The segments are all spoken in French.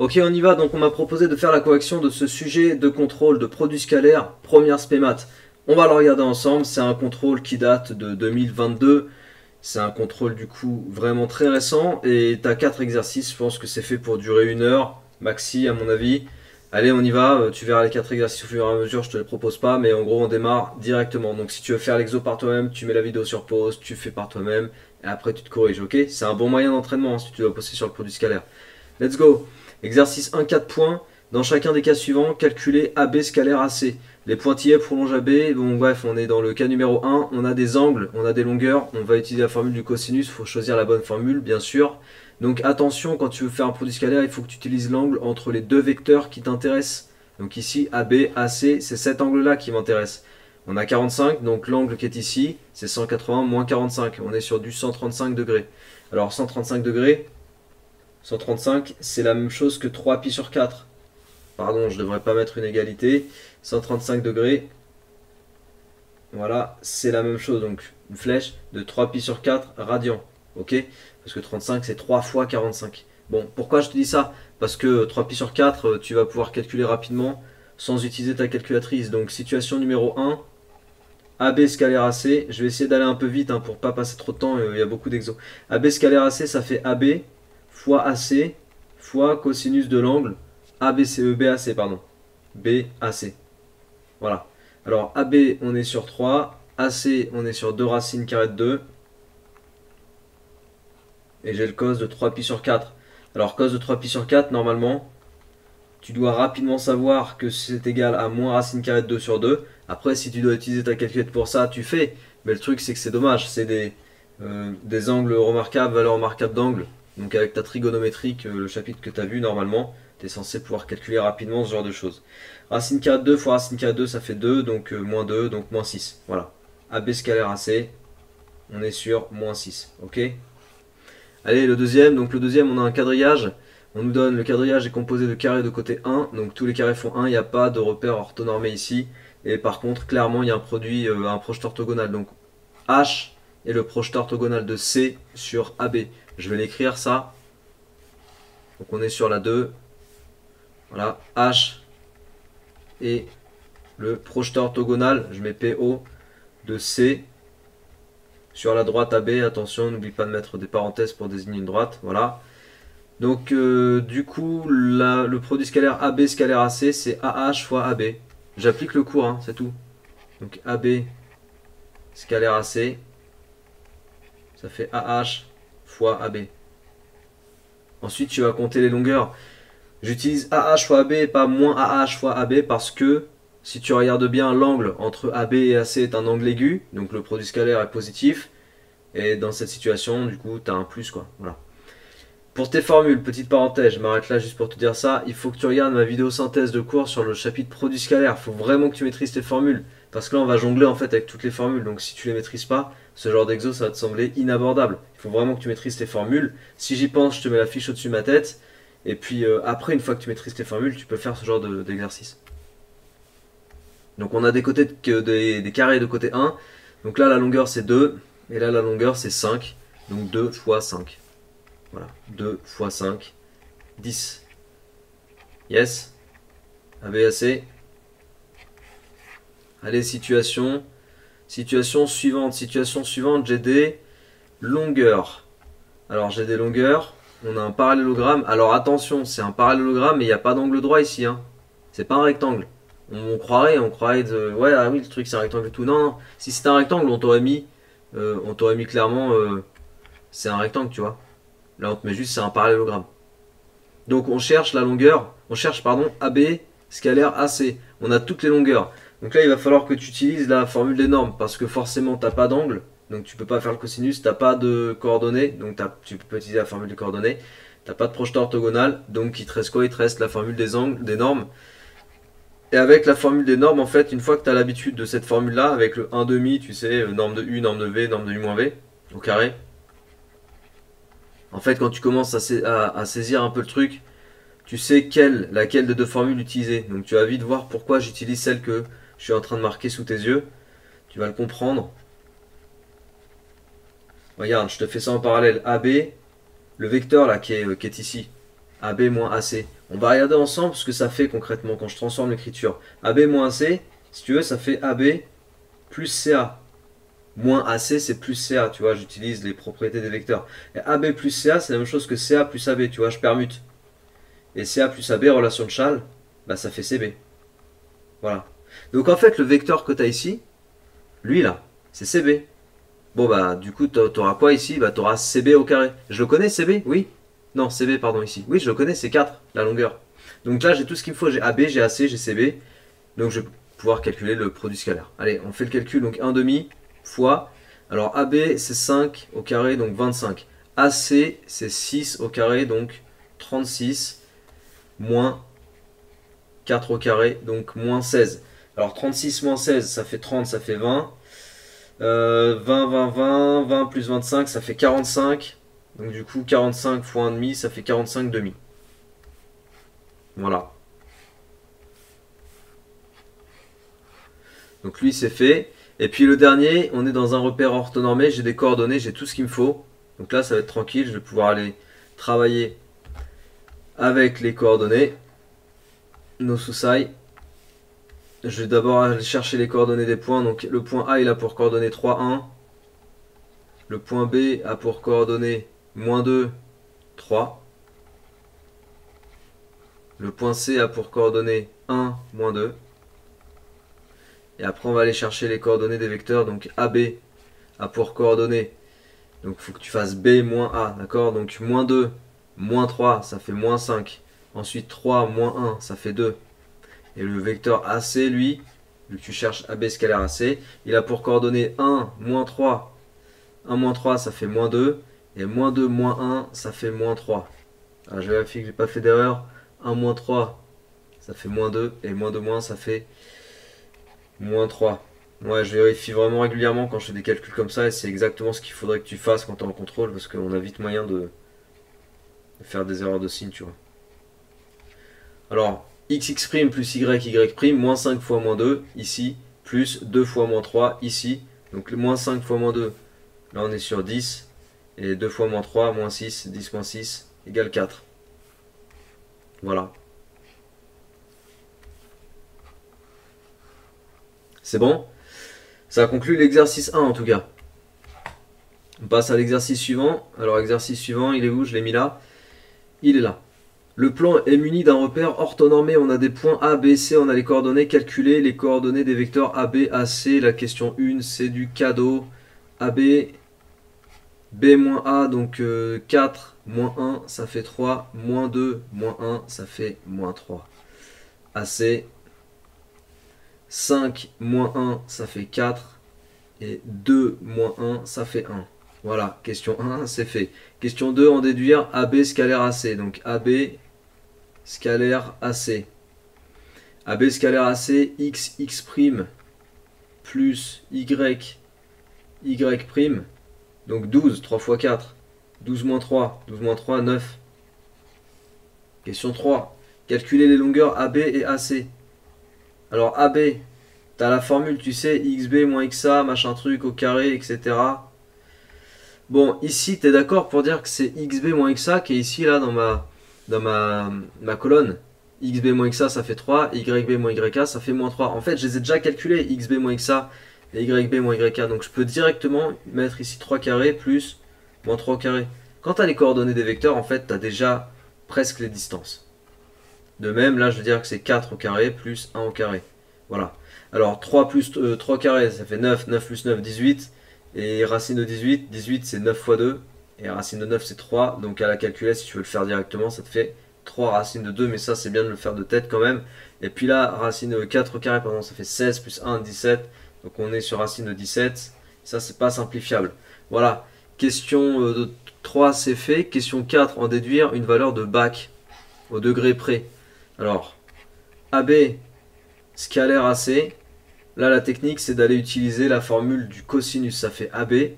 Ok, on y va. Donc on m'a proposé de faire la correction de ce sujet de contrôle de produits scalaires, première spémat. On va le regarder ensemble. C'est un contrôle qui date de 2022. C'est un contrôle du coup vraiment très récent. Et tu as 4 exercices. Je pense que c'est fait pour durer 1 heure, maxi à mon avis. Allez, on y va. Tu verras les 4 exercices au fur et à mesure. Je te les propose pas. Mais en gros, on démarre directement. Donc si tu veux faire l'exo par toi-même, tu mets la vidéo sur pause, tu fais par toi-même. Et après, tu te corriges. Ok, c'est un bon moyen d'entraînement si tu dois bosser sur le produit scalaire. Let's go. Exercice 1, 4 points. Dans chacun des cas suivants, calculer AB scalaire AC. Les pointillés prolongent AB. Bon, bref, on est dans le cas numéro 1. On a des angles, on a des longueurs. On va utiliser la formule du cosinus. Il faut choisir la bonne formule, bien sûr. Donc attention, quand tu veux faire un produit scalaire, il faut que tu utilises l'angle entre les deux vecteurs qui t'intéressent. Donc ici, AB, AC, c'est cet angle-là qui m'intéresse. On a 45, donc l'angle qui est ici, c'est 180 moins 45. On est sur du 135 degrés. Alors 135 degrés, 135, c'est la même chose que 3π sur 4. Pardon, je ne devrais pas mettre une égalité. 135 degrés, voilà, c'est la même chose. Donc une flèche de 3π sur 4 radians. Ok? Parce que 35, c'est 3 fois 45. Bon, pourquoi je te dis ça? Parce que 3π sur 4, tu vas pouvoir calculer rapidement sans utiliser ta calculatrice. Donc situation numéro 1, AB scalaire AC. Je vais essayer d'aller un peu vite pour pas passer trop de temps, il y a beaucoup d'exos. AB scalaire AC, ça fait AB fois AC fois cosinus de l'angle BAC, pardon. BAC. Voilà. Alors AB, on est sur 3. AC, on est sur 2 racines carrées de 2. Et j'ai le cos de 3π sur 4. Alors cos de 3π sur 4, normalement, tu dois rapidement savoir que c'est égal à moins racine carrée de 2 sur 2. Après, si tu dois utiliser ta calculette pour ça, tu fais. Mais le truc, c'est que c'est dommage. C'est des angles remarquables, valeurs remarquables d'angle. Donc avec ta trigonométrique, le chapitre que tu as vu, normalement, tu es censé pouvoir calculer rapidement ce genre de choses. Racine carrée de 2 fois racine carrée de 2, ça fait 2, donc moins 2, donc moins 6. Voilà. AB scalaire AC, on est sur moins 6. Ok? Allez, le deuxième. Donc le deuxième, on a un quadrillage. On nous donne le quadrillage est composé de carrés de côté 1. Donc tous les carrés font 1. Il n'y a pas de repère orthonormé ici. Et par contre, clairement, il y a un produit, un projeté orthogonal. Donc H est le projeté orthogonal de C sur AB. Je vais l'écrire ça. Donc on est sur la 2. Voilà. H est le projeté orthogonal. Je mets PO de C sur la droite AB. Attention, n'oublie pas de mettre des parenthèses pour désigner une droite. Voilà. Donc du coup, le produit scalaire AB scalaire AC, c'est AH fois AB. J'applique le cours, c'est tout. Donc AB scalaire AC, ça fait AH fois AB. Ensuite, tu vas compter les longueurs. J'utilise AH fois AB et pas moins AH fois AB parce que si tu regardes bien, l'angle entre AB et AC est un angle aigu. Donc le produit scalaire est positif. Et dans cette situation, du coup, tu as un plus, quoi. Voilà. Pour tes formules, petite parenthèse, je m'arrête là juste pour te dire ça, il faut que tu regardes ma vidéo synthèse de cours sur le chapitre produit scalaire. Il faut vraiment que tu maîtrises tes formules. Parce que là, on va jongler en fait avec toutes les formules. Donc si tu les maîtrises pas, ce genre d'exo, ça va te sembler inabordable. Il faut vraiment que tu maîtrises tes formules. Si j'y pense, je te mets la fiche au-dessus de ma tête. Et puis après, une fois que tu maîtrises tes formules, tu peux faire ce genre d'exercice. Donc on a des carrés de côté 1. Donc là, la longueur c'est 2. Et là, la longueur c'est 5. Donc 2 fois 5. Voilà, 2 fois 5, 10. Yes. ABAC. Allez, situation. Situation suivante, j'ai des longueurs. Alors, j'ai des longueurs. On a un parallélogramme. Alors, attention, c'est un parallélogramme, mais il n'y a pas d'angle droit ici. C'est pas un rectangle. On croirait de... Ouais, ah oui, le truc, c'est un rectangle et tout. Non, non. Si c'était un rectangle, on t'aurait mis clairement... c'est un rectangle, tu vois. Là, on te met juste, c'est un parallélogramme. Donc, on cherche la longueur, AB scalaire AC. On a toutes les longueurs. Donc là, il va falloir que tu utilises la formule des normes parce que forcément, tu n'as pas d'angle. Donc, tu ne peux pas faire le cosinus. Tu n'as pas de coordonnées. Donc, tu peux utiliser la formule des coordonnées. Tu n'as pas de projeté orthogonal. Donc, il te reste quoi? Il te reste la formule des angles, des normes. Et avec la formule des normes, en fait, une fois que tu as l'habitude de cette formule-là, avec le 1 demi, tu sais, norme de U, norme de V, norme de U-V, au carré. En fait, quand tu commences à saisir un peu le truc, tu sais laquelle des deux formules utiliser. Donc tu vas vite voir pourquoi j'utilise celle que je suis en train de marquer sous tes yeux. Tu vas le comprendre. Regarde, je te fais ça en parallèle. AB, le vecteur là qui est ici. AB moins AC. On va regarder ensemble ce que ça fait concrètement quand je transforme l'écriture. AB moins AC, si tu veux, ça fait AB plus CA. Moins AC, c'est plus CA, tu vois, j'utilise les propriétés des vecteurs. Et AB plus CA, c'est la même chose que CA plus AB, tu vois, je permute. Et CA plus AB, relation de Chasles, bah ça fait CB. Voilà. Donc en fait, le vecteur que tu as ici, lui là, c'est CB. Bon bah du coup, tu auras quoi ici? Bah tu auras CB au carré. Je le connais CB? Oui. Non, CB, pardon, ici. Oui, je le connais, c'est 4, la longueur. Donc là, j'ai tout ce qu'il me faut. J'ai AB, j'ai AC, j'ai CB. Donc je vais pouvoir calculer le produit scalaire. Allez, on fait le calcul. Donc 1 demi fois. Alors AB, c'est 5 au carré, donc 25. AC, c'est 6 au carré, donc 36. Moins 4 au carré, donc moins 16. Alors 36 moins 16, ça fait 30, ça fait 20. 20 plus 25, ça fait 45. Donc du coup, 45 fois 1,5, ça fait 45 demi. Voilà. Donc lui, c'est fait. Et puis le dernier, on est dans un repère orthonormé. J'ai des coordonnées, j'ai tout ce qu'il me faut. Donc là, ça va être tranquille. Je vais pouvoir aller travailler avec les coordonnées. Nos sous-sailles. Je vais d'abord aller chercher les coordonnées des points. Donc le point A, il a pour coordonnées 3, 1. Le point B a pour coordonnées moins 2, 3. Le point C a pour coordonnées 1, moins 2. Et après, on va aller chercher les coordonnées des vecteurs. Donc AB a pour coordonnées. Donc il faut que tu fasses B moins A. D'accord? Donc moins 2, moins 3, ça fait moins 5. Ensuite 3, moins 1, ça fait 2. Et le vecteur AC, lui, vu que tu cherches AB scalaire AC, il a pour coordonnées 1, moins 3. 1 moins 3, ça fait moins 2. Et moins 2, moins 1, ça fait moins 3. Alors, je vérifie que j'ai pas fait d'erreur. 1 moins 3, ça fait moins 2. Et moins 2 moins, ça fait moins 3. Ouais, je vérifie vraiment régulièrement quand je fais des calculs comme ça. Et c'est exactement ce qu'il faudrait que tu fasses quand tu es en contrôle. Parce qu'on a vite moyen de faire des erreurs de signe, tu vois. Alors, xx' plus y' moins 5 fois moins 2, ici, plus 2 fois moins 3, ici. Donc, moins 5 fois moins 2, là on est sur 10. Et 2 fois moins 3, moins 6, 10 moins 6, égale 4. Voilà. C'est bon? Ça conclut l'exercice 1 en tout cas. On passe à l'exercice suivant. Alors, exercice suivant, il est où? Je l'ai mis là. Il est là. Le plan est muni d'un repère orthonormé. On a des points A, B, C. On a les coordonnées. Calculer les coordonnées des vecteurs A, B, A, C. La question 1, c'est du cadeau. A, B, B moins A, donc 4 moins 1, ça fait 3. Moins 2, moins 1, ça fait moins 3. AC, 5 moins 1, ça fait 4. Et 2 moins 1, ça fait 1. Voilà, question 1, c'est fait. Question 2, en déduire AB scalaire AC. Donc AB scalaire AC. AB scalaire AC, x prime plus y prime. Donc 12, 3 fois 4. 12 moins 3, 12 moins 3, 9. Question 3. Calculer les longueurs AB et AC. Alors AB, tu as la formule, tu sais, xb moins xa, machin truc au carré, etc. Bon, ici, tu es d'accord pour dire que c'est xb moins xa qui est ici, là, dans ma colonne. Xb moins xa, ça fait 3. Yb moins yk, ça fait moins 3. En fait, je les ai déjà calculés, xb moins xa et yb moins yk. Donc, je peux directement mettre ici 3 carrés plus moins 3 au carré. Quand tu as les coordonnées des vecteurs, en fait, tu as déjà presque les distances. De même, là, je veux dire que c'est 4 au carré plus 1 au carré. Voilà. Alors, 3 plus 3 carrés, ça fait 9. 9 plus 9, 18. Et racine de 18, 18 c'est 9 fois 2. Et racine de 9 c'est 3. Donc à la calculette, si tu veux le faire directement, ça te fait 3 racines de 2. Mais ça, c'est bien de le faire de tête quand même. Et puis là, racine de 4 au carré, pardon, ça fait 16 plus 1, 17. Donc on est sur racine de 17. Ça, c'est pas simplifiable. Voilà. Question 3, c'est fait. Question 4, en déduire une valeur de bac au degré près. Alors, AB scalaire AC. Là, la technique, c'est d'aller utiliser la formule du cosinus. Ça fait AB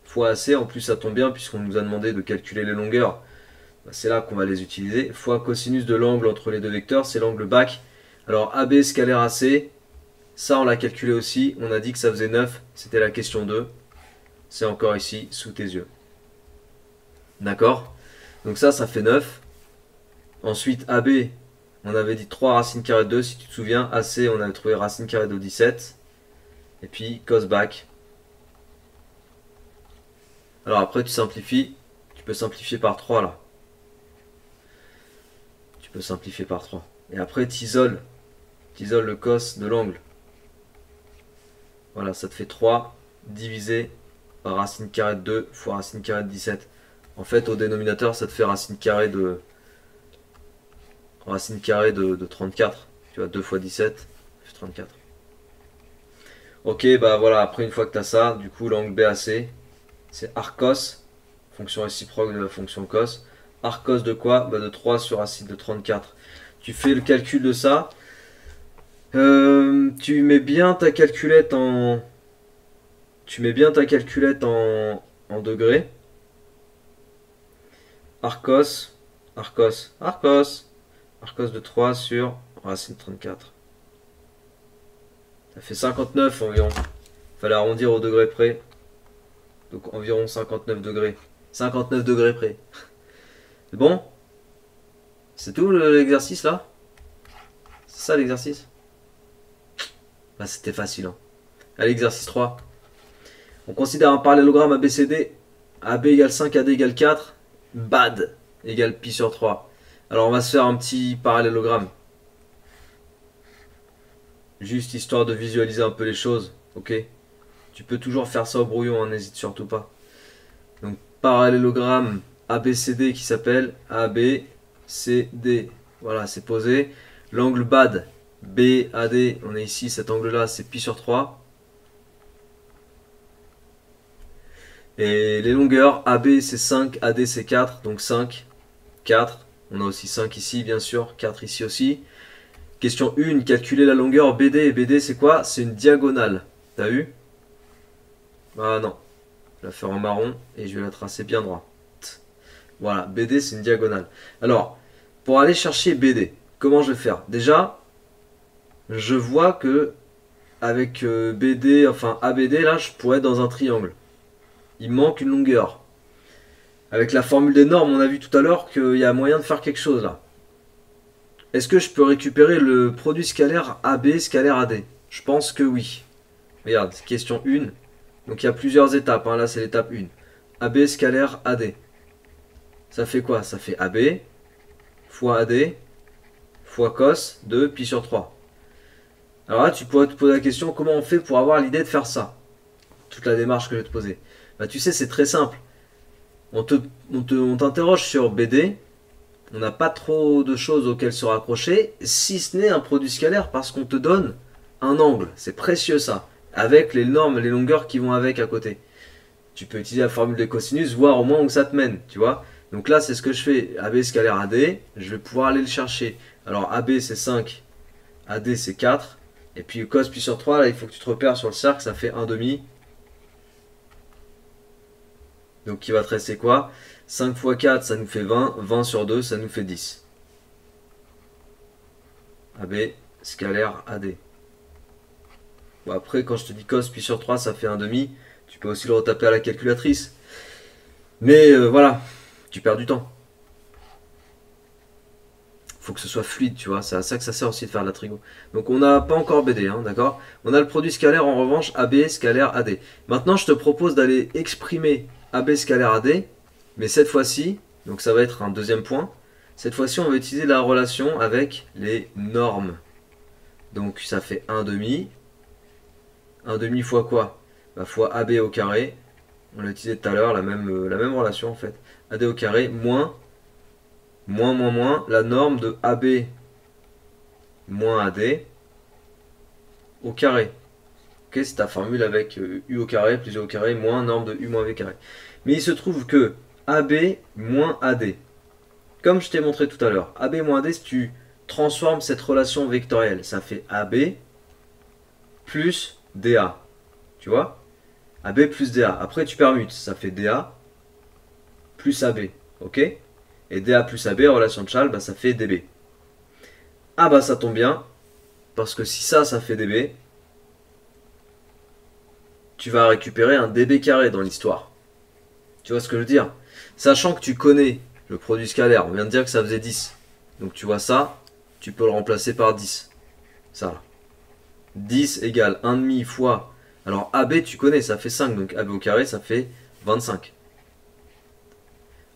fois AC. En plus, ça tombe bien puisqu'on nous a demandé de calculer les longueurs. C'est là qu'on va les utiliser. Fois cosinus de l'angle entre les deux vecteurs, c'est l'angle bac. Alors, AB scalaire AC, ça, on l'a calculé aussi. On a dit que ça faisait 9. C'était la question 2. C'est encore ici, sous tes yeux. D'accord? Donc ça fait 9. Ensuite, AB, on avait dit 3 racine carrée de 2, si tu te souviens. AC, on avait trouvé racine carrée de 17. Et puis, cos bac. Alors après, tu simplifies. Tu peux simplifier par 3 là. Tu peux simplifier par 3. Et après, tu isoles le cos de l'angle. Voilà, ça te fait 3 divisé par racine carrée de 2 fois racine carrée de 17. En fait, au dénominateur, ça te fait racine carrée de 34. Tu vois, 2 fois 17, ça fait 34. Ok, bah voilà, après une fois que tu as ça, du coup, l'angle BAC, c'est arcos, fonction réciproque de la fonction cos. Arcos de quoi? Bah de 3 sur racine de 34. Tu fais le calcul de ça. Tu mets bien ta calculette en... en degrés. Arcos de 3 sur racine de 34. Ça fait 59 environ. Fallait arrondir au degré près. Donc environ 59 degrés. 59 degrés près. C'est bon? C'est tout l'exercice là? C'est ça l'exercice? Bah c'était facile. Hein. Allez, exercice 3. On considère un parallélogramme ABCD. AB égale 5, AD égale 4. BAD égale pi sur 3. Alors on va se faire un petit parallélogramme. Juste histoire de visualiser un peu les choses. Ok? Tu peux toujours faire ça au brouillon, hein, n'hésite surtout pas. Donc parallélogramme ABCD qui s'appelle ABCD. Voilà, c'est posé. L'angle BAD, BAD, on est ici, cet angle-là, c'est pi sur 3. Et les longueurs, AB c'est 5, AD c'est 4, donc 5, 4. On a aussi 5 ici, bien sûr, 4 ici aussi. Question 1, calculer la longueur BD. Et BD c'est quoi? C'est une diagonale. T'as vu? Ah non. Je vais la faire en marron et je vais la tracer bien droit. Voilà, BD c'est une diagonale. Alors, pour aller chercher BD, comment je vais faire? Déjà, je vois que avec BD, enfin ABD, là, je pourrais être dans un triangle. Il me manque une longueur. Avec la formule des normes, on a vu tout à l'heure qu'il y a moyen de faire quelque chose là. Est-ce que je peux récupérer le produit scalaire AB scalaire AD? Je pense que oui. Regarde, question 1. Donc il y a plusieurs étapes, hein. Là c'est l'étape 1. AB scalaire AD. Ça fait quoi? Ça fait AB fois AD fois cos de pi sur 3. Alors là tu pourrais te poser la question, comment on fait pour avoir l'idée de faire ça? Toute la démarche que je vais te poser. Bah tu sais, c'est très simple. On t'interroge sur BD. On n'a pas trop de choses auxquelles se raccrocher, si ce n'est un produit scalaire, parce qu'on te donne un angle. C'est précieux ça. Avec les normes, les longueurs qui vont avec à côté. Tu peux utiliser la formule de cosinus, voir au moins où ça te mène, tu vois. Donc là, c'est ce que je fais. AB scalaire AD, je vais pouvoir aller le chercher. Alors AB c'est 5, AD c'est 4. Et puis cos pi sur 3, là il faut que tu te repères sur le cercle, ça fait 1 demi. Donc il va te rester quoi? 5 fois 4, ça nous fait 20. 20 sur 2, ça nous fait 10. AB scalaire AD. Bon, après, quand je te dis cos pi sur 3, ça fait 1 demi. Tu peux aussi le retaper à la calculatrice. Mais voilà, tu perds du temps. Faut que ce soit fluide, tu vois. C'est à ça que ça sert aussi de faire de la trigo. Donc on n'a pas encore BD, hein, d'accord? On a le produit scalaire en revanche, AB scalaire AD. Maintenant, je te propose d'aller exprimer AB scalaire AD. Mais cette fois-ci, donc ça va être un deuxième point, cette fois-ci on va utiliser la relation avec les normes. Donc ça fait 1 demi. 1 demi fois quoi? Bah, fois AB au carré. On l'a utilisé tout à l'heure, la même relation en fait. AD au carré moins la norme de AB moins AD au carré. Ok, c'est ta formule avec U au carré plus U au carré moins norme de U moins V carré. Mais il se trouve que AB moins AD. Comme je t'ai montré tout à l'heure, AB moins AD, si tu transformes cette relation vectorielle, ça fait AB plus DA. Tu vois? AB plus DA. Après, tu permutes, ça fait DA plus AB. Ok? Et DA plus AB, relation de Charles, bah, ça fait DB. Ah bah ça tombe bien, parce que si ça fait DB, tu vas récupérer un DB carré dans l'histoire. Tu vois ce que je veux dire? Sachant que tu connais le produit scalaire, on vient de dire que ça faisait 10. Donc tu vois ça, tu peux le remplacer par 10. Ça là. 10 égale 1,5 fois... Alors AB tu connais, ça fait 5, donc AB au carré ça fait 25.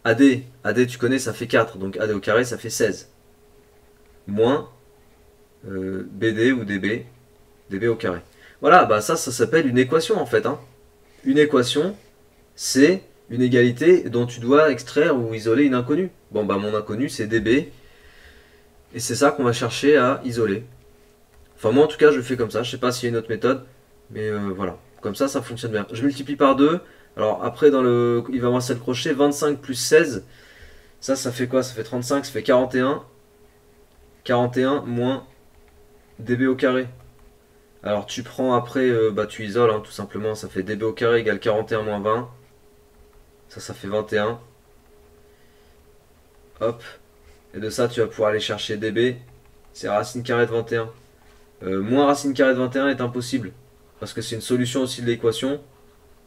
AD tu connais, ça fait 4, donc AD au carré ça fait 16. Moins BD ou DB au carré. Voilà, bah ça s'appelle une équation en fait. Hein. Une équation, c'est une égalité dont tu dois extraire ou isoler une inconnue. Bon bah mon inconnue c'est DB, et c'est ça qu'on va chercher à isoler. Enfin moi en tout cas je le fais comme ça, je sais pas s'il y a une autre méthode, mais voilà. Comme ça fonctionne bien. Je multiplie par 2, alors après dans le, il va me rester le crochet, 25 plus 16, ça fait quoi? Ça fait 35, ça fait 41. 41 moins DB au carré. Alors tu prends après, bah tu isoles hein, tout simplement, ça fait DB au carré égale 41 moins 20. Ça fait 21. Hop. Et de ça tu vas pouvoir aller chercher DB, c'est racine carrée de 21. Moins racine carrée de 21 est impossible, parce que c'est une solution aussi de l'équation,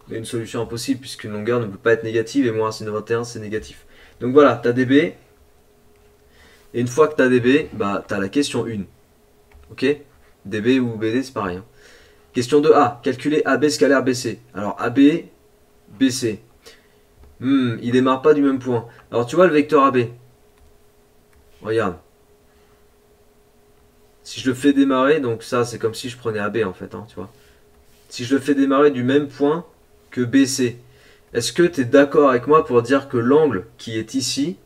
mais une solution impossible puisqu'une longueur ne peut pas être négative et moins racine de 21 c'est négatif. Donc voilà, tu as DB, et une fois que tu as DB, bah, tu as la question 1. Ok? DB ou BD c'est pareil. Hein. Question 2A, calculer AB scalaire BC. Alors AB, BC. Il démarre pas du même point. Alors tu vois le vecteur AB. Regarde. Si je le fais démarrer, donc ça c'est comme si je prenais AB en fait, hein, tu vois. Si je le fais démarrer du même point que BC, est-ce que tu es d'accord avec moi pour dire que l'angle qui est ici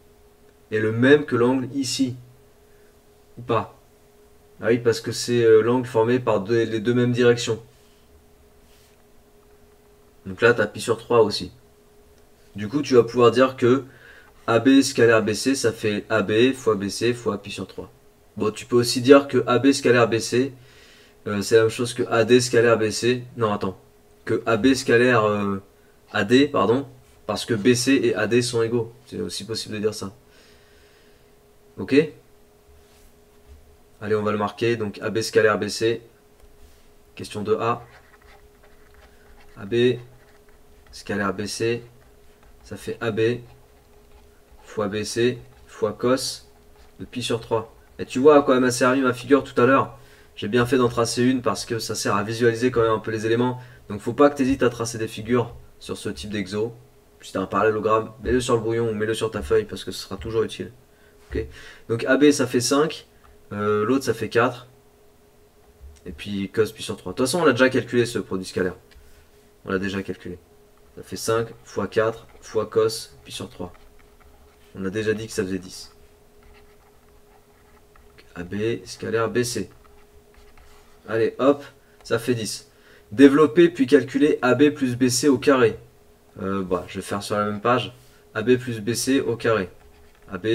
est le même que l'angle ici? Ou pas? Ah oui, parce que c'est l'angle formé par les deux mêmes directions. Donc là, tu as pi sur 3 aussi. Du coup, tu vas pouvoir dire que AB scalaire BC, ça fait AB fois BC fois pi sur 3. Bon, tu peux aussi dire que AB scalaire BC, c'est la même chose que AD scalaire BC. Non, attends. Que AB scalaire AD, pardon, parce que BC et AD sont égaux. C'est aussi possible de dire ça. Ok? Allez, on va le marquer. Donc AB scalaire BC. Question 2A. AB scalaire BC, ça fait AB fois BC fois cos de pi sur 3. Et tu vois à quoi m'a servi ma figure tout à l'heure. J'ai bien fait d'en tracer une parce que ça sert à visualiser quand même un peu les éléments. Donc faut pas que tu hésites à tracer des figures sur ce type d'exo. Si tu as un parallélogramme, mets-le sur le brouillon ou mets-le sur ta feuille parce que ce sera toujours utile. Okay. Donc AB ça fait 5, l'autre ça fait 4. Et puis cos pi sur 3. De toute façon on l'a déjà calculé ce produit scalaire. On l'a déjà calculé. Ça fait 5 fois 4 fois cos pi sur 3. On a déjà dit que ça faisait 10. AB scalaire BC. Allez, hop, ça fait 10. Développer puis calculer AB plus BC au carré. Je vais faire sur la même page. AB plus BC au carré. AB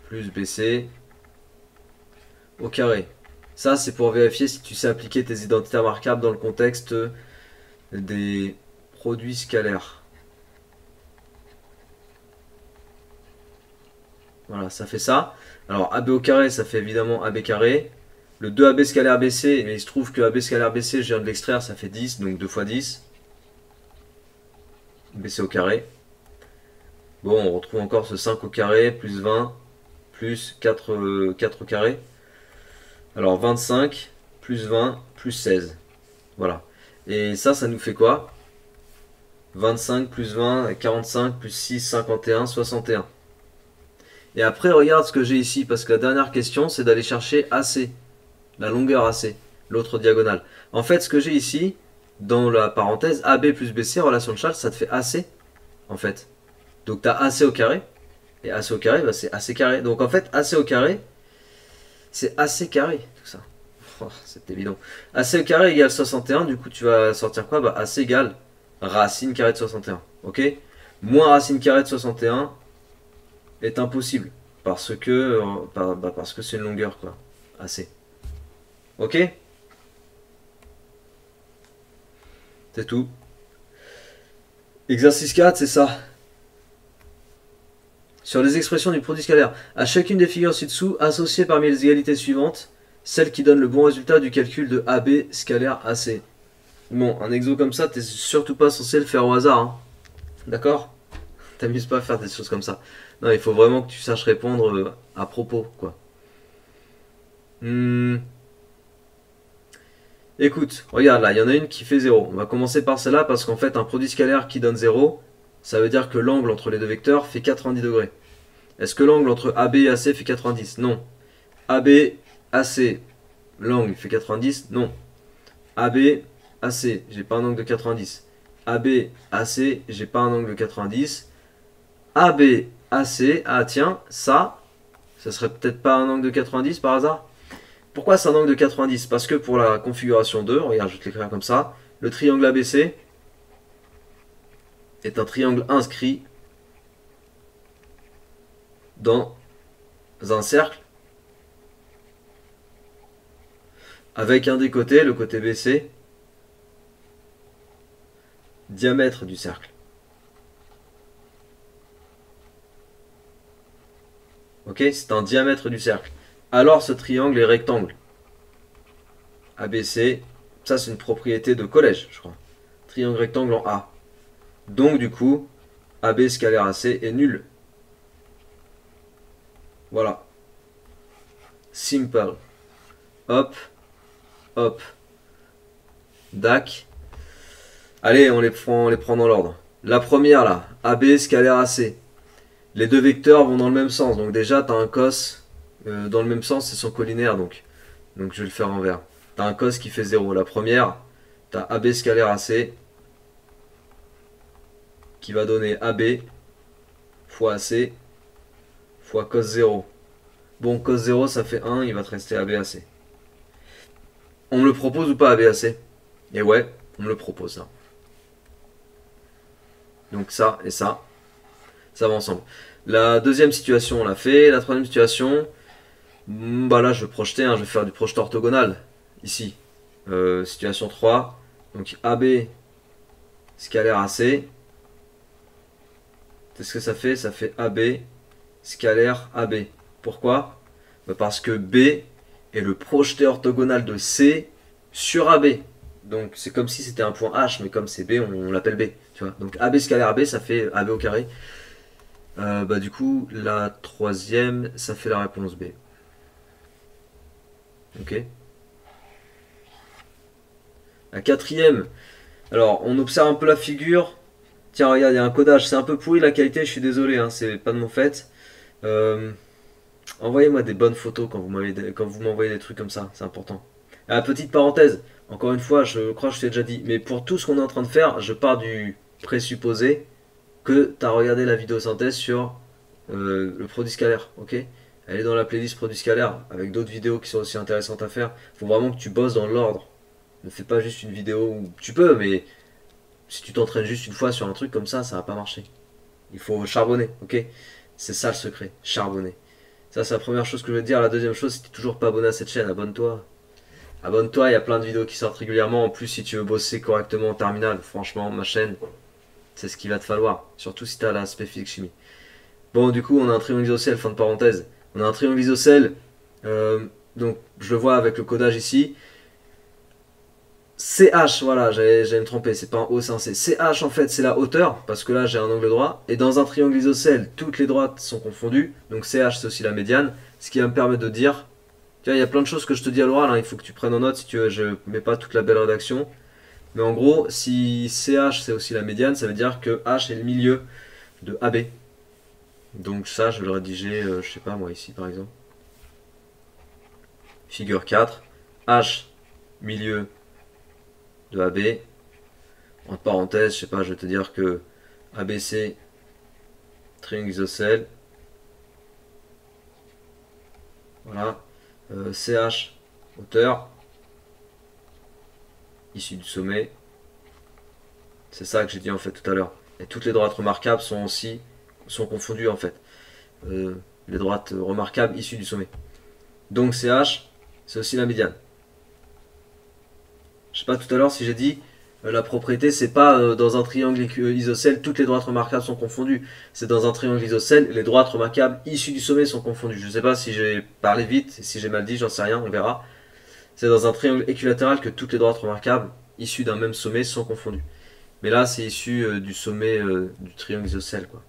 plus BC au carré. Ça, c'est pour vérifier si tu sais appliquer tes identités remarquables dans le contexte des produits scalaires. Voilà, ça fait ça. Alors AB au carré, ça fait évidemment AB carré. Le 2AB scalaire BC, mais il se trouve que AB scalaire BC, je viens de l'extraire, ça fait 10, donc 2 fois 10. BC au carré. Bon, on retrouve encore ce 5 au carré, plus 20, plus 4 au carré. Alors 25, plus 20, plus 16. Voilà. Et ça nous fait quoi? 25 plus 20, 45 plus 6, 51, 61. Et après, regarde ce que j'ai ici, parce que la dernière question, c'est d'aller chercher AC, la longueur AC, l'autre diagonale. En fait, ce que j'ai ici, dans la parenthèse, AB plus BC, relation de charge, ça te fait AC, en fait. Donc tu as AC au carré, et AC au carré, bah, c'est AC carré. Donc en fait, AC au carré, c'est AC carré, tout ça. Oh, c'est évident. AC au carré égale 61, du coup tu vas sortir quoi? Bah AC égale racine carrée de 61, ok? Moins racine carrée de 61 est impossible, parce que c'est une longueur, quoi, AC. Ok? C'est tout. Exercice 4, c'est ça. Sur les expressions du produit scalaire, à chacune des figures ci-dessous, associez parmi les égalités suivantes celle qui donne le bon résultat du calcul de AB scalaire AC. Bon, un exo comme ça, t'es surtout pas censé le faire au hasard. Hein. D'accord? T'amuses pas à faire des choses comme ça. Non, il faut vraiment que tu saches répondre à propos, quoi. Hmm, Écoute, regarde là, il y en a une qui fait zéro. On va commencer par celle-là parce qu'en fait, un produit scalaire qui donne zéro, ça veut dire que l'angle entre les deux vecteurs fait 90 degrés. Est-ce que l'angle entre AB et AC fait 90? Non. AB, AC, l'angle fait 90? Non. AB, AC, j'ai pas un angle de 90. AB, AC, j'ai pas un angle de 90. AB, AC, ah tiens, ça serait peut-être pas un angle de 90 par hasard? Pourquoi c'est un angle de 90? Parce que pour la configuration 2, regarde, je vais te l'écrire comme ça, le triangle ABC est un triangle inscrit dans un cercle avec un des côtés, le côté BC, diamètre du cercle. Ok, c'est un diamètre du cercle. Alors ce triangle est rectangle. ABC, ça c'est une propriété de collège, je crois. Triangle rectangle en A. Donc du coup, AB scalaire AC est nul. Voilà. Simple. Hop, hop. DAC. Allez, on les prend dans l'ordre. La première là, AB scalaire AC. Les deux vecteurs vont dans le même sens. Donc déjà, tu as un cos dans le même sens, c'est son collinaire. Donc je vais le faire en vert. Tu as un cos qui fait 0. La première, tu as AB scalaire AC qui va donner AB fois AC fois cos 0. Bon, cos 0, ça fait 1, il va te rester ABAC. On me le propose ou pas ABAC? Et ouais, on me le propose ça. Donc ça et ça va ensemble. La deuxième situation, on l'a fait. La troisième situation, bah là je vais projeter, je vais faire du projeté orthogonal. Ici, situation 3. Donc AB scalaire AC. Qu'est-ce que ça fait? Ça fait AB scalaire AB. Pourquoi? Bah parce que B est le projeté orthogonal de C sur AB. Donc c'est comme si c'était un point H, mais comme c'est B, on l'appelle B. Tu vois. Donc AB scalaire AB, ça fait AB au carré. Bah du coup, la troisième, ça fait la réponse B. Ok. La quatrième, alors on observe un peu la figure. Tiens, regarde, il y a un codage. C'est un peu pourri la qualité, je suis désolé, c'est pas de mon fait. Euh, Envoyez-moi des bonnes photos quand vous m'envoyez des trucs comme ça, c'est important. Ah, petite parenthèse, encore une fois, je crois que je t'ai déjà dit, mais pour tout ce qu'on est en train de faire, je pars du présupposé que tu as regardé la vidéo synthèse sur le produit scalaire, ok? Elle est dans la playlist produit scalaire avec d'autres vidéos qui sont aussi intéressantes à faire. Il faut vraiment que tu bosses dans l'ordre. Ne fais pas juste une vidéo où tu peux, mais si tu t'entraînes juste une fois sur un truc comme ça va pas marcher. Il faut charbonner, ok? C'est ça le secret, charbonner. Ça, c'est la première chose que je veux te dire. La deuxième chose, si tu n'es toujours pas abonné à cette chaîne, abonne-toi. Abonne-toi, il y a plein de vidéos qui sortent régulièrement. En plus, si tu veux bosser correctement en terminale, franchement, ma chaîne, c'est ce qu'il va te falloir. Surtout si tu as l'aspect physique-chimie. Bon, du coup, on a un triangle isocèle, fin de parenthèse. On a un triangle isocèle, donc je le vois avec le codage ici. CH, voilà, j'allais me tromper, c'est pas un O, c'est un C. CH en fait, c'est la hauteur, parce que là j'ai un angle droit. Et dans un triangle isocèle, toutes les droites sont confondues. Donc CH, c'est aussi la médiane. Ce qui va me permettre de dire. Tu vois, il y a plein de choses que je te dis à l'oral, il faut que tu prennes en note si tu veux, je mets pas toute la belle rédaction. Mais en gros, si CH c'est aussi la médiane, ça veut dire que H est le milieu de AB. Donc ça, je vais le rédiger, je sais pas moi, ici par exemple. Figure 4. H, milieu de AB. Entre parenthèses, je sais pas, je vais te dire que ABC, triangle isocèle. Voilà. CH, hauteur. Issue du sommet. C'est ça que j'ai dit en fait tout à l'heure. Et toutes les droites remarquables sont confondues en fait. Les droites remarquables issues du sommet. Donc CH, c'est aussi la médiane. Je sais pas tout à l'heure si j'ai dit la propriété, c'est pas dans un triangle isocèle, toutes les droites remarquables sont confondues. C'est dans un triangle isocèle, les droites remarquables issues du sommet sont confondues. Je sais pas si j'ai parlé vite, si j'ai mal dit, j'en sais rien, on verra. C'est dans un triangle équilatéral que toutes les droites remarquables issues d'un même sommet sont confondues. Mais là, c'est issu du sommet du triangle isocèle, quoi.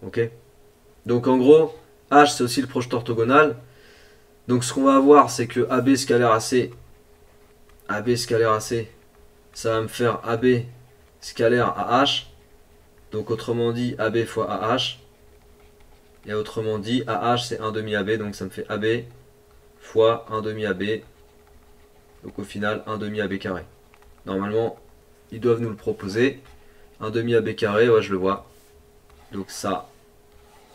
Ok? Donc en gros, H c'est aussi le projeté orthogonal. Donc ce qu'on va avoir, c'est que AB scalaire AB scalaire AC, ça va me faire AB scalaire AH. Donc autrement dit, AB fois AH. Et autrement dit, AH c'est 1 demi AB, donc ça me fait AB fois 1 demi AB. Donc au final, 1 demi AB carré. Normalement, ils doivent nous le proposer. 1 demi AB carré, ouais, je le vois. Donc ça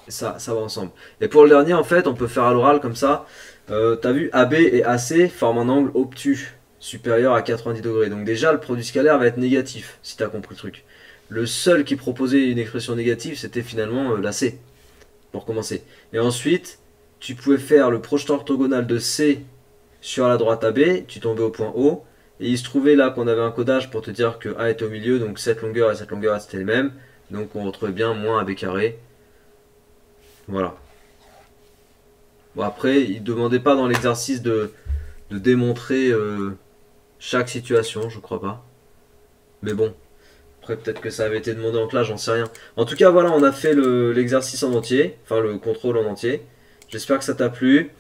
va ensemble. Et pour le dernier, en fait, on peut faire à l'oral comme ça. T'as vu, AB et AC forment un angle obtus supérieur à 90 degrés. Donc déjà, le produit scalaire va être négatif, si t'as compris le truc. Le seul qui proposait une expression négative, c'était finalement la C, pour commencer. Et ensuite, tu pouvais faire le projeté orthogonal de C sur la droite AB, tu tombais au point O, et il se trouvait là qu'on avait un codage pour te dire que A était au milieu, donc cette longueur et cette longueur c'était les mêmes. Donc on retrouvait bien moins AB carré. Voilà. Bon, après, il ne demandait pas dans l'exercice de démontrer chaque situation, je crois pas. Mais bon, après peut-être que ça avait été demandé en classe, j'en sais rien. En tout cas, voilà, on a fait l'exercice en entier, enfin le contrôle en entier. J'espère que ça t'a plu.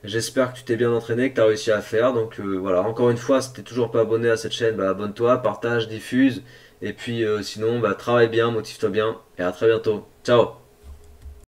J'espère que tu t'es bien entraîné, que tu as réussi à faire. Donc voilà, encore une fois, si t'es toujours pas abonné à cette chaîne, bah, abonne-toi, partage, diffuse. Et puis sinon, bah, travaille bien, motive-toi bien. Et à très bientôt. Ciao.